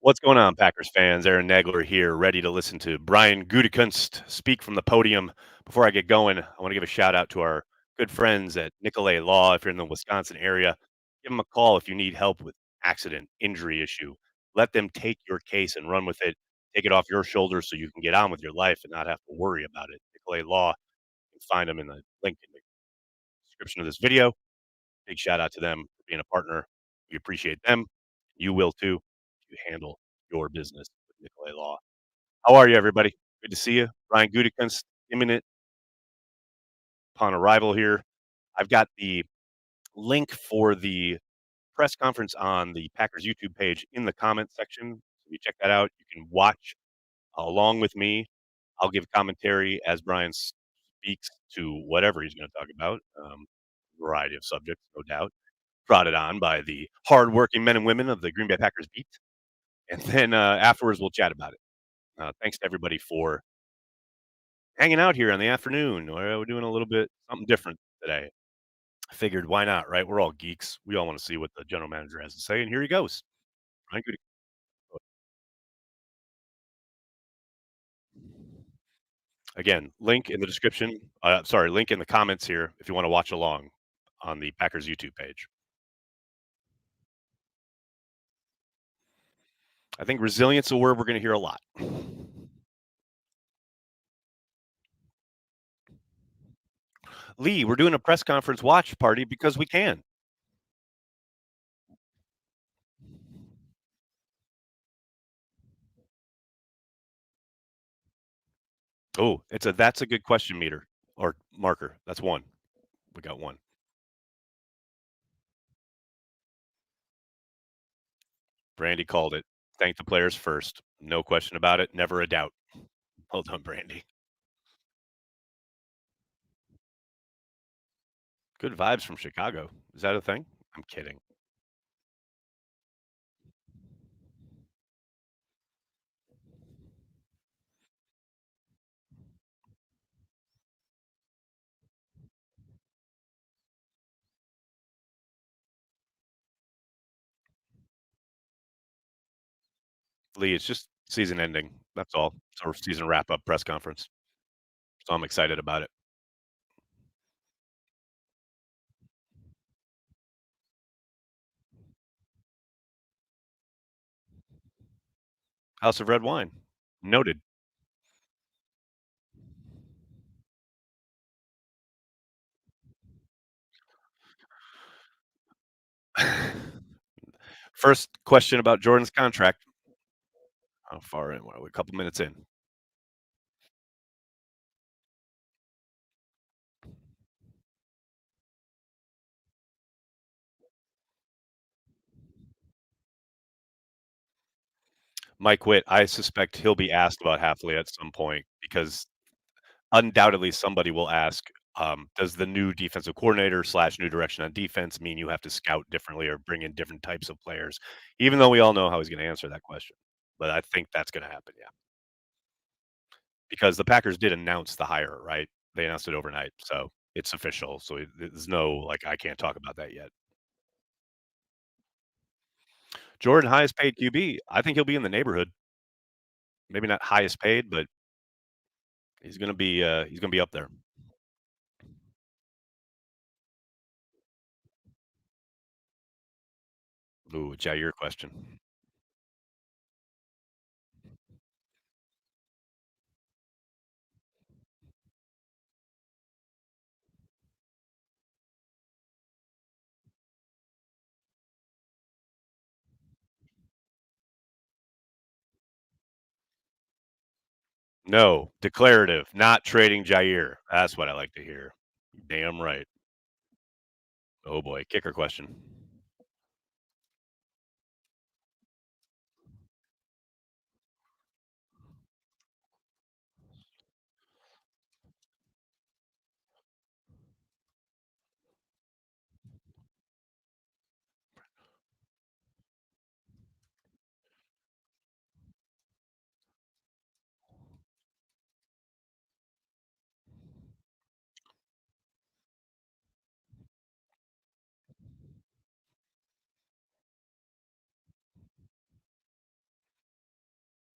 What's going on, Packers fans? Aaron Nagler here, ready to listen to Brian Gutekunst speak from the podium. Before I get going, I want to give a shout out to our good friends at Nicolay Law. If you're in the Wisconsin area, give them a call if you need help with accident, injury issue. Let them take your case and run with it. Take it off your shoulders so you can get on with your life and not have to worry about it. Nicolay Law, you can find them in the link in the description of this video. Big shout out to them for being a partner. We appreciate them. You will too. You handle your business with Nicolay Law. How are you, everybody? Good to see you. Ryan Gutekunst, imminent upon arrival here. I've got the link for the press conference on the Packers YouTube page in the comments section. So you check that out. You can watch along with me. I'll give commentary as Brian speaks to whatever he's going to talk about. Variety of subjects, no doubt. Brought it on by the hardworking men and women of the Green Bay Packers beat. And then afterwards, we'll chat about it. Thanks to everybody for hanging out here in the afternoon. We're doing a little bit something different today. I figured, why not, right? We're all geeks. We all want to see what the general manager has to say. And here he goes. Ryan Goody. Again, link in the description. Sorry, link in the comments here if you want to watch along on the Packers YouTube page. I think resilience is a word we're going to hear a lot. Lee, we're doing a press conference watch party because we can. Oh, that's a good question meter or marker. That's one. We got one. Brandy called it. Thank the players first. No question about it. Never a doubt. Well done, Brandy. Good vibes from Chicago. Is that a thing? I'm kidding. Lee, it's just season ending. That's all. It's our season wrap up press conference. So I'm excited about it. House of Red Wine. Noted. First question about Jordan's contract. How far in? What are we? A couple minutes in. Mike Witt, I suspect he'll be asked about Halfley at some point because undoubtedly somebody will ask, does the new defensive coordinator slash new direction on defense mean you have to scout differently or bring in different types of players? Even though we all know how he's going to answer that question, but I think that's going to happen. Yeah, because the Packers did announce the hire, right? They announced it overnight, so it's official. So there's no like I can't talk about that yet. Jordan, highest paid QB, I think he'll be in the neighborhood. Maybe not highest paid, but he's going to be up there. Ooh, Jair question. No, declarative, not trading Jair. That's what I like to hear. Damn right. Oh boy, kicker question.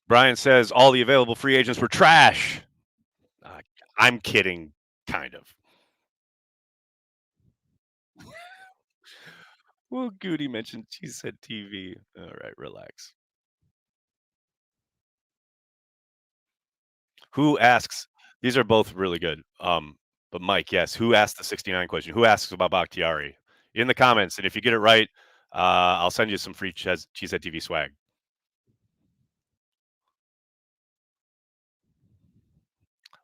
Brian says all the available free agents were trash. Uh, I'm kidding, kind of. Well, Goody mentioned she said TV. All right, relax. Who asks? These are both really good. But Mike, yes, who asked the 69 question? Who asks about Bakhtiari? In the comments, and if you get it right, I'll send you some free Cheesehead TV swag.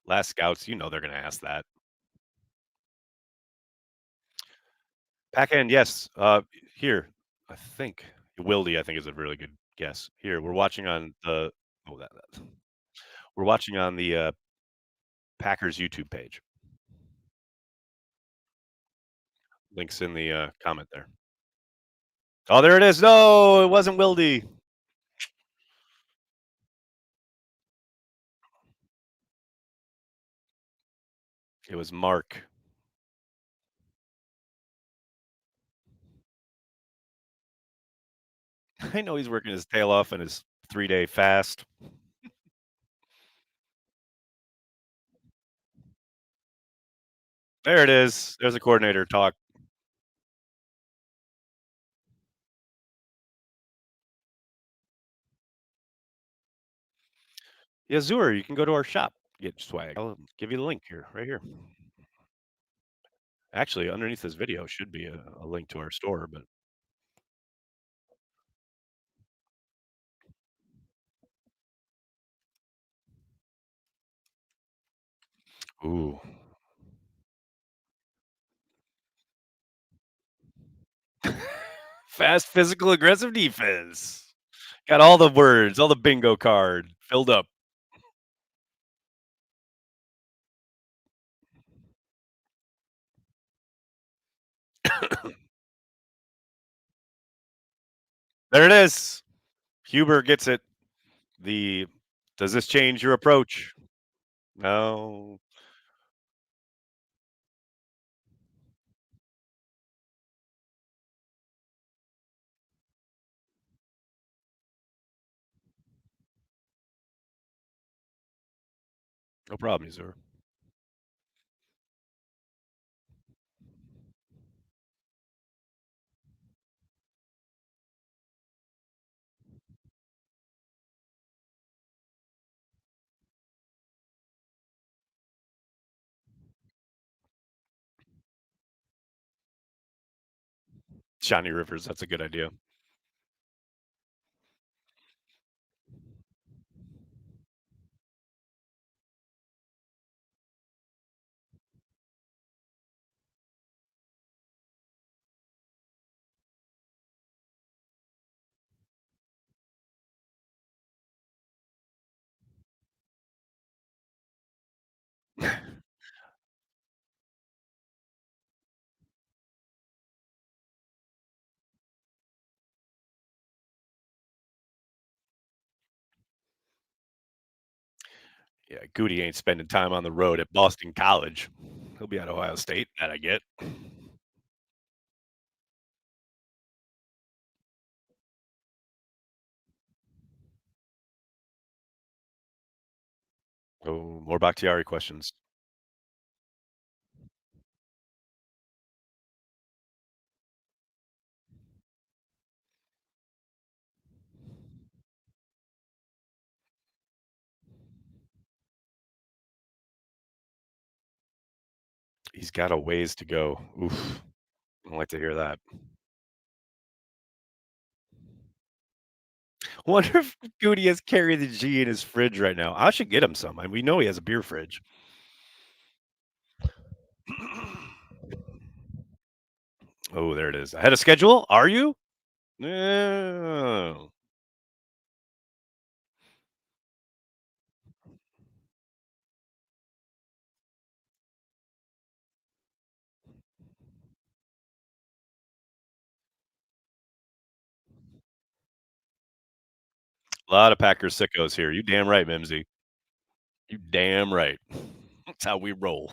Last scouts, you know they're going to ask that. Backhand, yes. Here, I think Wildy, I think is a really good guess. Here, we're watching on the we're watching on the Packers YouTube page. Links in the comment there. Oh, there it is. No, it wasn't Wildy. It was Mark. I know he's working his tail off in his 3-day fast. There it is. There's a coordinator talk. Yeah, Zur, you can go to our shop, get swag. I'll give you the link here, right here. Actually, underneath this video should be a link to our store, but ooh. Fast, physical, aggressive defense. Got all the words, all the bingo card filled up. There it is. Huber gets it. The does this change your approach? No, no problem, Zur. Johnny Rivers, that's a good idea. Yeah, Goody ain't spending time on the road at Boston College. He'll be at Ohio State, that I get. Oh, more Bakhtiari questions. He's got a ways to go. Oof. I don't like to hear that. Wonder if Goody has carry the G in his fridge right now. I should get him some. I mean, we know he has a beer fridge. Oh, there it is. Ahead of schedule? Are you? No. A lot of Packers sickos here. You damn right, Mimsy. You damn right. That's how we roll.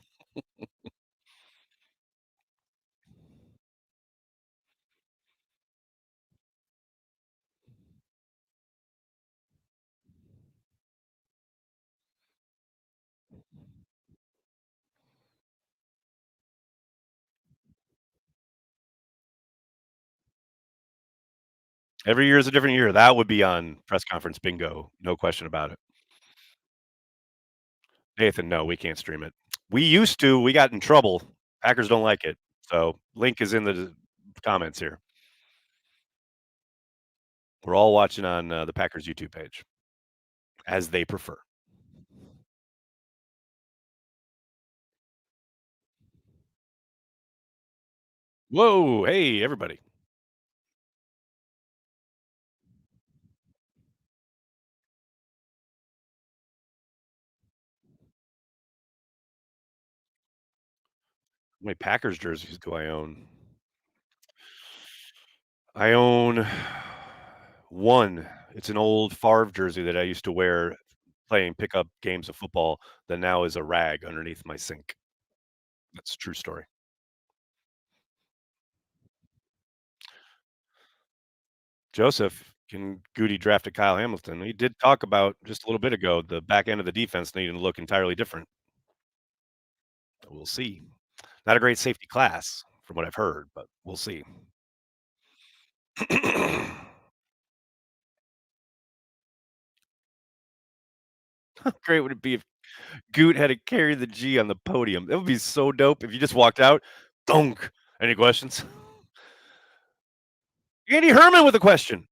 Every year is a different year. That would be on press conference bingo, no question about it. Nathan, no, we can't stream it. We used to, we got in trouble. Packers don't like it. So, link is in the comments here. We're all watching on, the Packers YouTube page, as they prefer. Whoa, hey, everybody. How many Packers jerseys do I own? I own 1. It's an old Favre jersey that I used to wear playing pickup games of football that now is a rag underneath my sink. That's a true story. Joseph, can Goody drafted Kyle Hamilton. He did talk about just a little bit ago the back end of the defense needing to look entirely different. We'll see. Not a great safety class from what I've heard, but we'll see. How great would it be if Goot had to carry the G on the podium? That would be so dope if you just walked out, thunk. Any questions? Andy Herman with a question.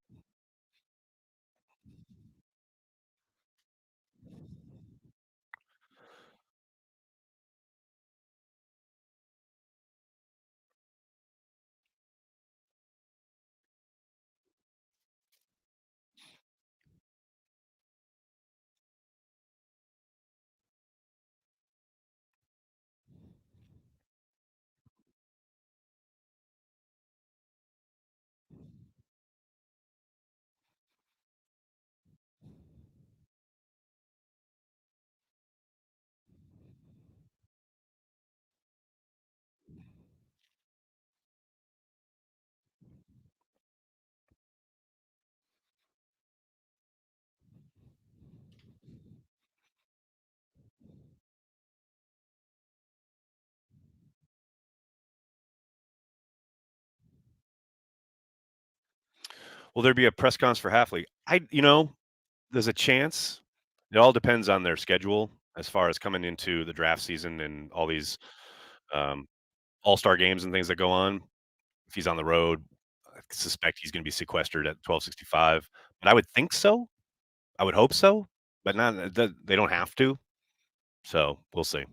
Will there be a press conference for Halfley? There's a chance. It all depends on their schedule as far as coming into the draft season and all these um, all-star games and things that go on. If he's on the road, I suspect he's going to be sequestered at 1265. But I would think so. I would hope so, but not. They don't have to. So we'll see.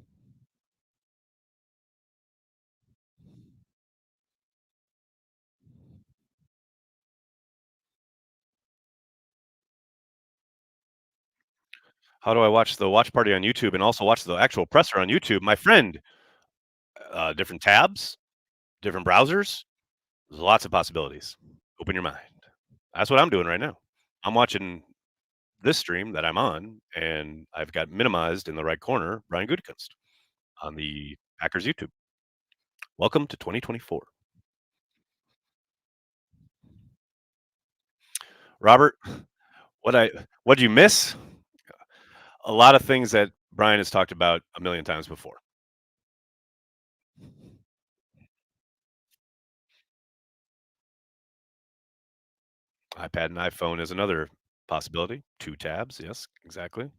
How do I watch the watch party on YouTube and also watch the actual presser on YouTube? My friend, different tabs, different browsers. There's lots of possibilities. Open your mind. That's what I'm doing right now. I'm watching this stream that I'm on, and I've got minimized in the right corner Brian Gutekunst on the Packers YouTube. Welcome to 2024. Robert, what I what'd you miss? A lot of things that Brian has talked about a million times before. iPad and iPhone is another possibility. 2 tabs, yes, exactly.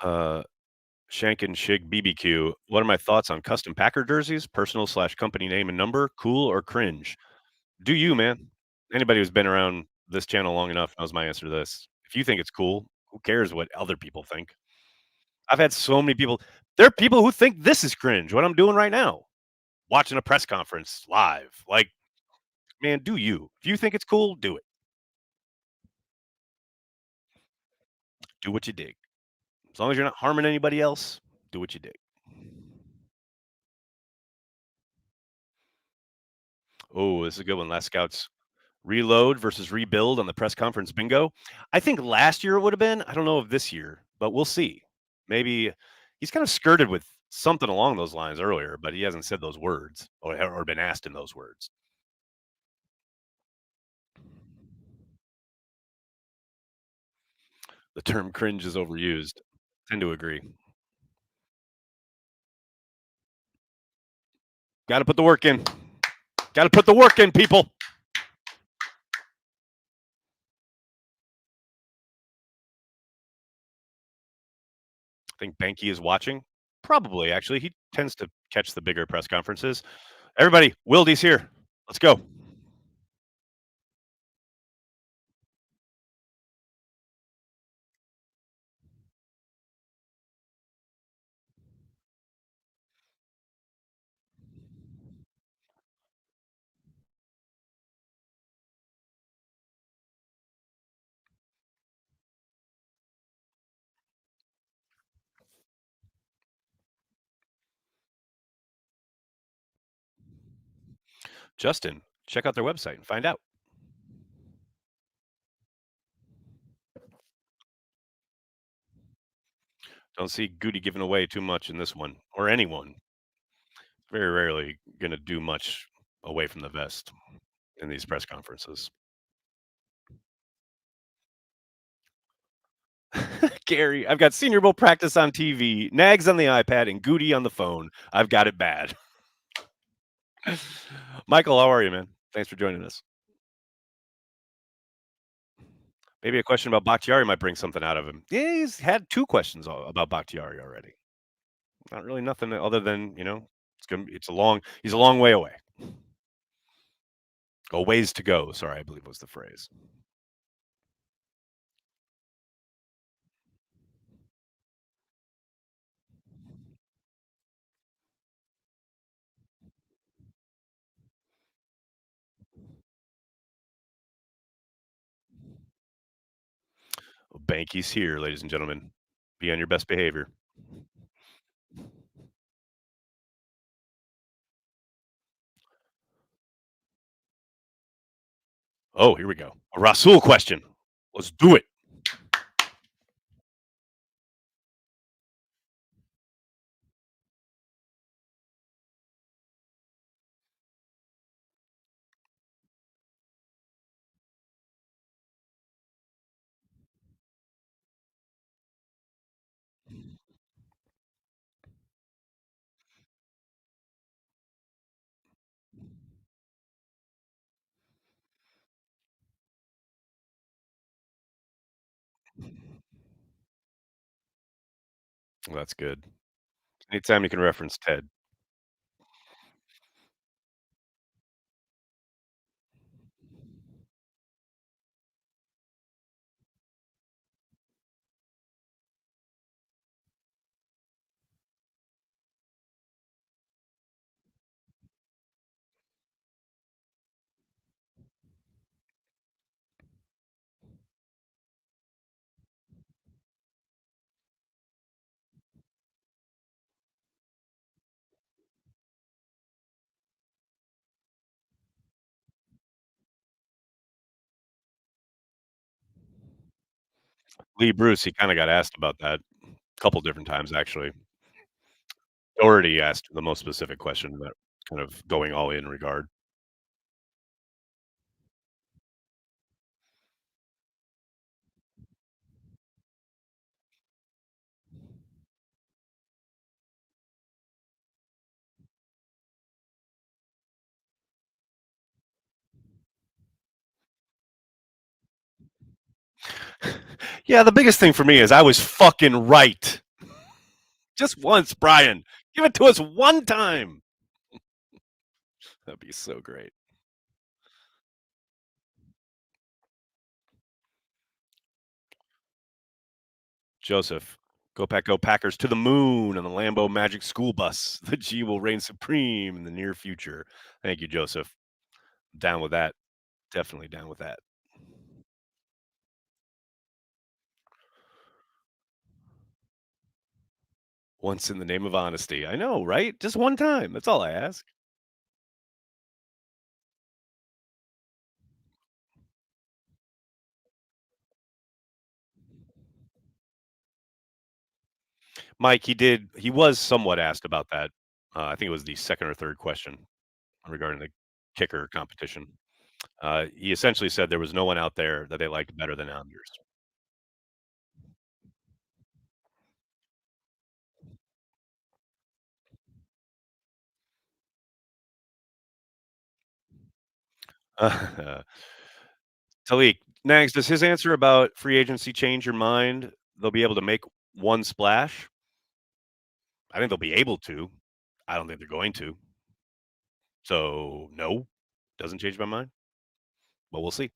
Uh, Shank and Shig BBQ. What are my thoughts on custom Packer jerseys? Personal/company name and number, cool or cringe? Do you, man. Anybody who's been around this channel long enough knows my answer to this. If you think it's cool, who cares what other people think? I've had so many people. There are people who think this is cringe, what I'm doing right now, watching a press conference live. Like, man, do you? If you think it's cool, do it. Do what you dig. As long as you're not harming anybody else, do what you dig. Oh, this is a good one. Last Scouts reload versus rebuild on the press conference bingo. I think last year it would have been. I don't know if this year, but we'll see. Maybe he's kind of skirted with something along those lines earlier, but he hasn't said those words or been asked in those words. The term cringe is overused. Tend to agree. Got to put the work in. Got to put the work in, people. I think Banky is watching. Probably, actually. He tends to catch the bigger press conferences. Everybody, Wildy's here. Let's go. Justin, check out their website and find out. Don't see Goody giving away too much in this one, or anyone. Very rarely going to do much away from the vest in these press conferences. Gary, I've got Senior Bowl practice on TV, Nags on the iPad, and Goody on the phone. I've got it bad. Michael, how are you, man? Thanks for joining us. Maybe a question about Bakhtiari might bring something out of him. Yeah, he's had two questions about Bakhtiari already. Not really nothing other than he's a long way away. A ways to go. Sorry, I believe was the phrase. Banky's here, ladies and gentlemen. Be on your best behavior. Oh, here we go. A Rasul question. Let's do it. Well, that's good. Anytime you can reference Ted. Lee Bruce, he kinda got asked about that a couple different times, actually. Doherty asked the most specific question that kind of going all in regard. Yeah, the biggest thing for me is I was fucking right. Just once, Brian. Give it to us one time. That'd be so great. Joseph, go Packers to the moon on the Lambo Magic School Bus. The G will reign supreme in the near future. Thank you, Joseph. Down with that. Definitely down with that. Once in the name of honesty. I know, right? Just one time. That's all I ask. Mike, he was somewhat asked about that. I think it was the second or third question regarding the kicker competition. He essentially said there was no one out there that they liked better than Anders. Talik, next, does his answer about free agency change your mind? They'll be able to make one splash? I think they'll be able to. I don't think they're going to. So, no, doesn't change my mind, but we'll see.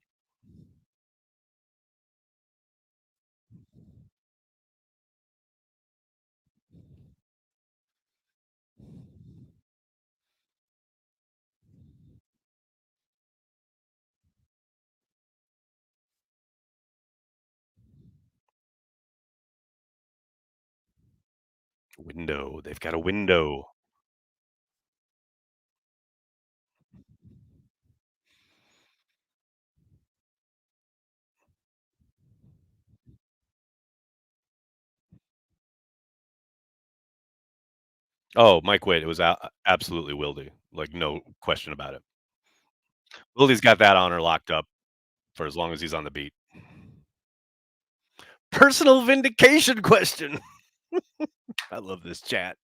Window. They've got a window. Oh, Mike Witt, it was absolutely Wildy, like, no question about it. Wildy's got that honor locked up for as long as he's on the beat. Personal vindication question. I love this chat.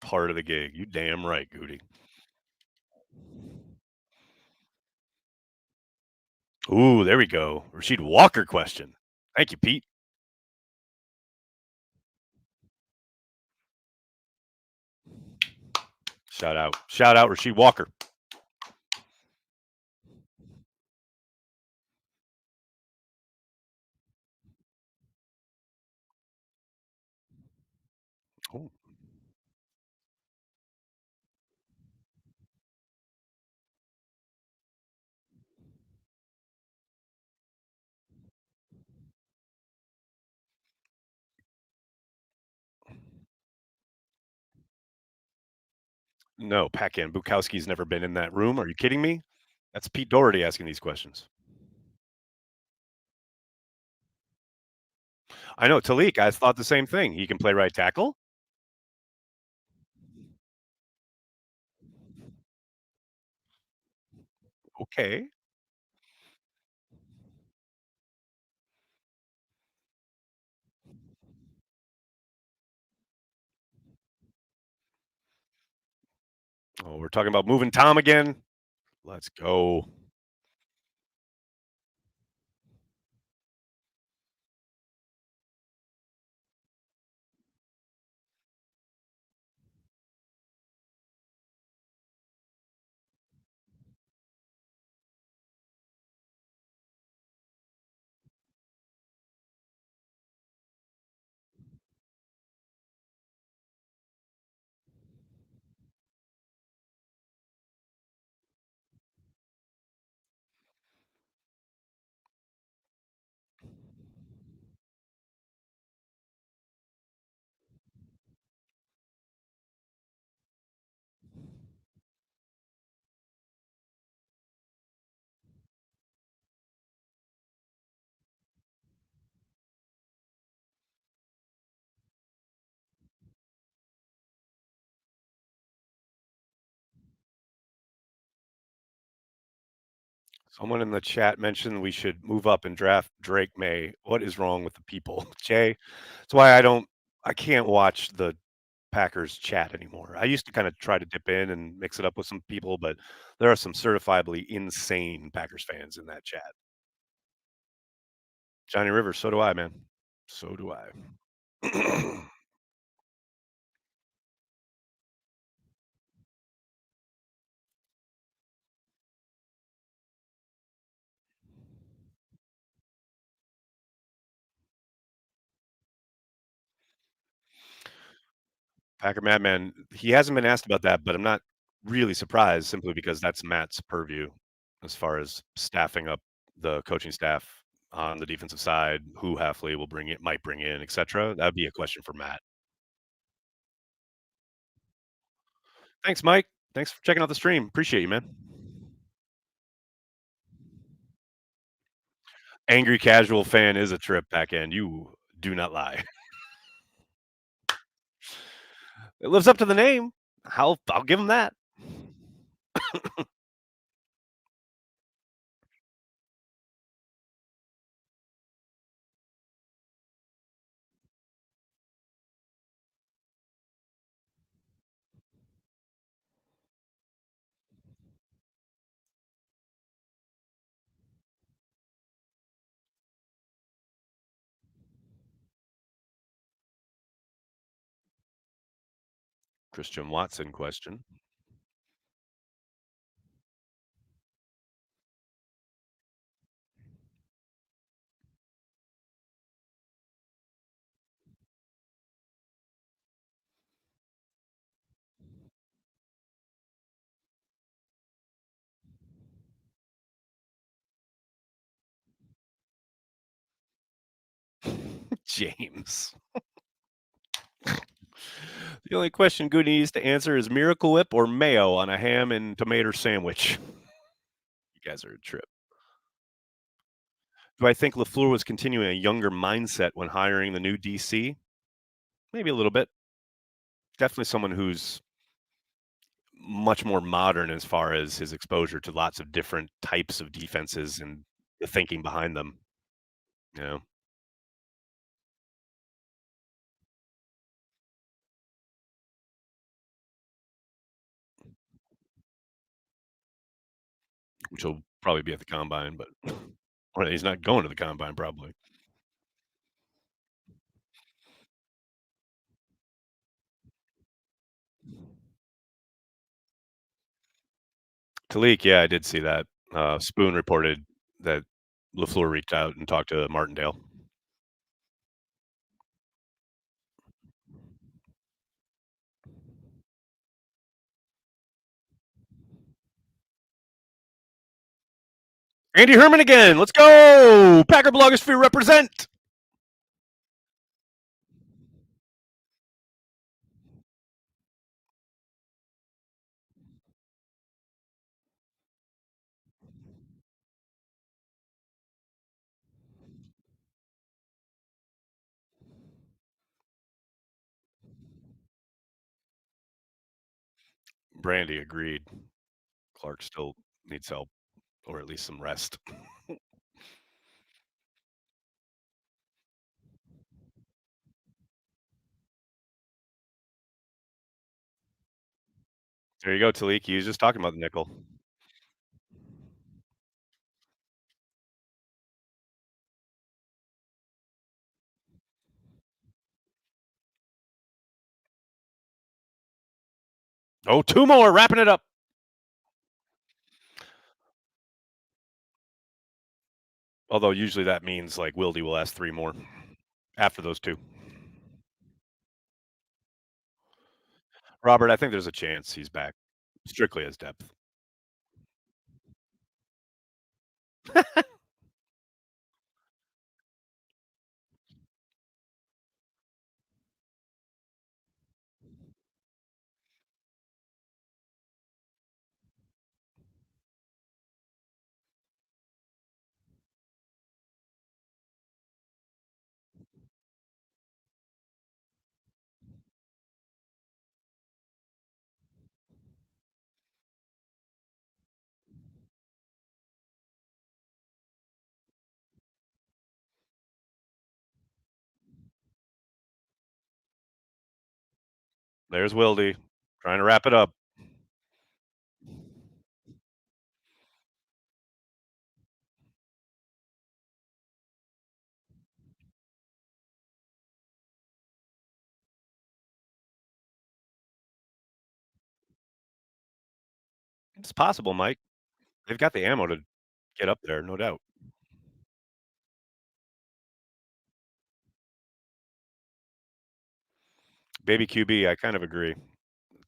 Part of the gig. You damn right, Goody. Ooh, there we go. Rasheed Walker question. Thank you, Pete. Shout out. Shout out Rasheed Walker. Oh, no, Pac-Man Bukowski's never been in that room. Are you kidding me? That's Pete Doherty asking these questions. I know Talik. I thought the same thing. He can play right tackle. Okay. Oh, we're talking about moving Tom again. Let's go. Someone in the chat mentioned we should move up and draft Drake May. What is wrong with the people? Jay, that's why I can't watch the Packers chat anymore. I used to kind of try to dip in and mix it up with some people, but there are some certifiably insane Packers fans in that chat. Johnny Rivers, so do I, man. So do I. Packer Madman, he hasn't been asked about that, but I'm not really surprised simply because that's Matt's purview as far as staffing up the coaching staff on the defensive side, who Halfley will bring it might bring in, etcetera. That'd be a question for Matt. Thanks, Mike. Thanks for checking out the stream. Appreciate you, man. Angry casual fan is a trip back end. You do not lie. It lives up to the name. I'll give him that. Christian Watson question. James. The only question Goody needs to answer is Miracle Whip or mayo on a ham and tomato sandwich. You guys are a trip. Do I think LaFleur was continuing a younger mindset when hiring the new DC? Maybe a little bit. Definitely someone who's much more modern as far as his exposure to lots of different types of defenses and the thinking behind them, you know, which will probably be at the combine, but or he's not going to the combine probably. Talik, yeah, I did see that. Spoon reported that LaFleur reached out and talked to Martindale. Andy Herman again. Let's go. Packer blogosphere represent. Brandy agreed. Clark still needs help or at least some rest. There you go, Talik. You was just talking about the nickel. Oh, two more, wrapping it up. Although usually that means like Wildy will ask three more after those two. Robert, I think there's a chance he's back strictly as depth. There's Wildy trying to wrap it up. It's possible, Mike. They've got the ammo to get up there, no doubt. Baby QB, I kind of agree.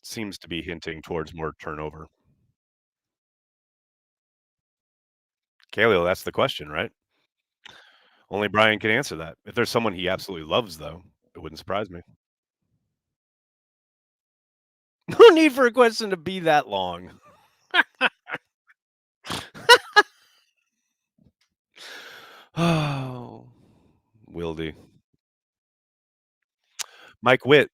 Seems to be hinting towards more turnover. Kaleo, that's the question, right? Only Brian can answer that. If there's someone he absolutely loves, though, it wouldn't surprise me. No need for a question to be that long. Oh, Wildy. Mike Witt,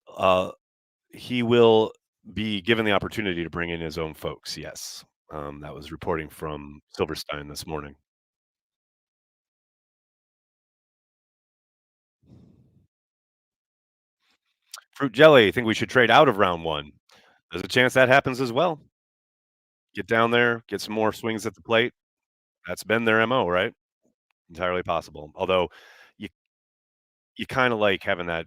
he will be given the opportunity to bring in his own folks, yes. That was reporting from Silverstein this morning. Fruit jelly, think we should trade out of round 1. There's a chance that happens as well. Get down there, get some more swings at the plate. That's been their MO, right? Entirely possible. Although you you kinda like having that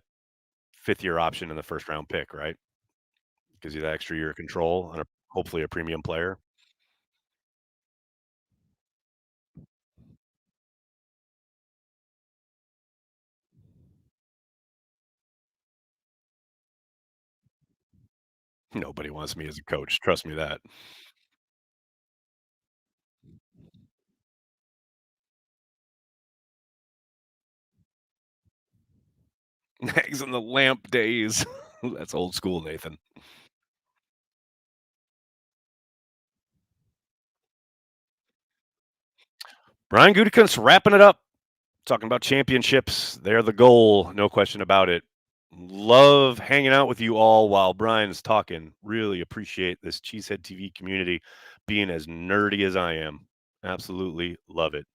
5th year option in the 1st round pick, right? Gives you that extra year of control on a hopefully a premium player. Nobody wants me as a coach, trust me that. Eggs in the lamp days. That's old school, Nathan. Brian Gutekunst wrapping it up, talking about championships. They're the goal, no question about it. Love hanging out with you all while Brian's talking. Really appreciate this Cheesehead TV community being as nerdy as I am. Absolutely love it.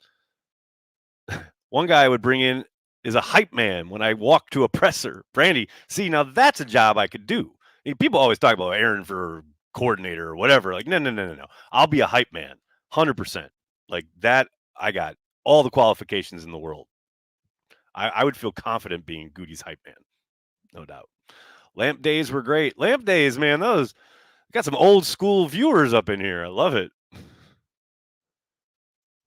One guy I would bring in is a hype man when I walk to a presser. Brandy, see, now that's a job I could do. People always talk about Aaron for coordinator or whatever. Like, no, no, no, no, no. I'll be a hype man, 100%. Like that, I got all the qualifications in the world. I would feel confident being Goody's hype man, no doubt. Lamp days were great. Lamp days, man, those got some old school viewers up in here. I love it.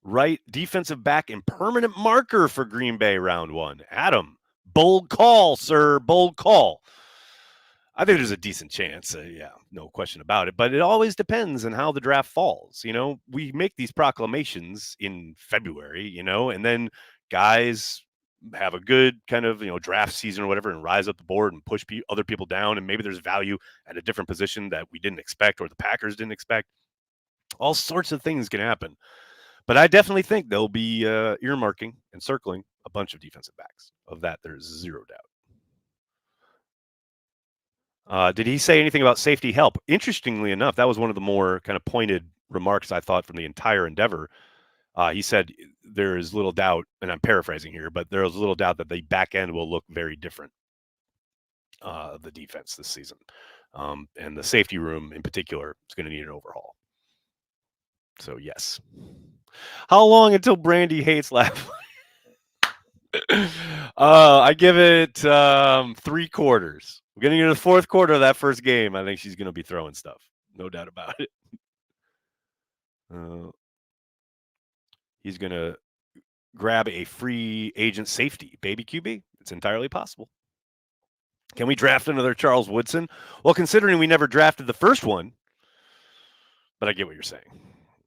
Right defensive back and permanent marker for Green Bay round 1. Adam, bold call, sir, bold call. I think there's a decent chance. Yeah, no question about it. But it always depends on how the draft falls. We make these proclamations in February, and then guys have a good kind of draft season or whatever and rise up the board and push other people down. And maybe there's value at a different position that we didn't expect or the Packers didn't expect. All sorts of things can happen. But I definitely think they'll be earmarking and circling a bunch of defensive backs. Of that, there's zero doubt. Did he say anything about safety help? Interestingly enough, that was one of the more kind of pointed remarks I thought from the entire endeavor. He said there is little doubt, and I'm paraphrasing here, but there is little doubt that the back end will look very different of the defense this season. And the safety room in particular is going to need an overhaul. So, yes. How long until Brandy hates laugh? I give it 3 quarters. We're getting into the 4th quarter of that first game. I think she's going to be throwing stuff. No doubt about it. Uh, he's going to grab a free agent safety, baby QB. It's entirely possible. Can we draft another Charles Woodson? Well, considering we never drafted the first one, but I get what you're saying.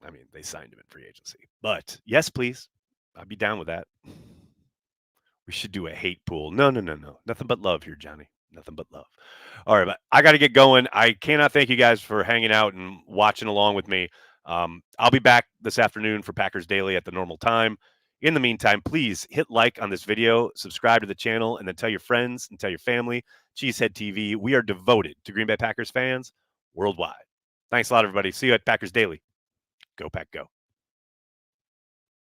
I mean, they signed him in free agency. But yes, please. I'd be down with that. We should do a hate pool. No, no, no, no. Nothing but love here, Johnny. Nothing but love. All right, but I got to get going. I cannot thank you guys for hanging out and watching along with me. I'll be back this afternoon for Packers Daily at the normal time. In the meantime, please hit like on this video, subscribe to the channel, and then tell your friends and tell your family. Cheesehead TV. We are devoted to Green Bay Packers fans worldwide. Thanks a lot, everybody. See you at Packers Daily. Go Pack Go.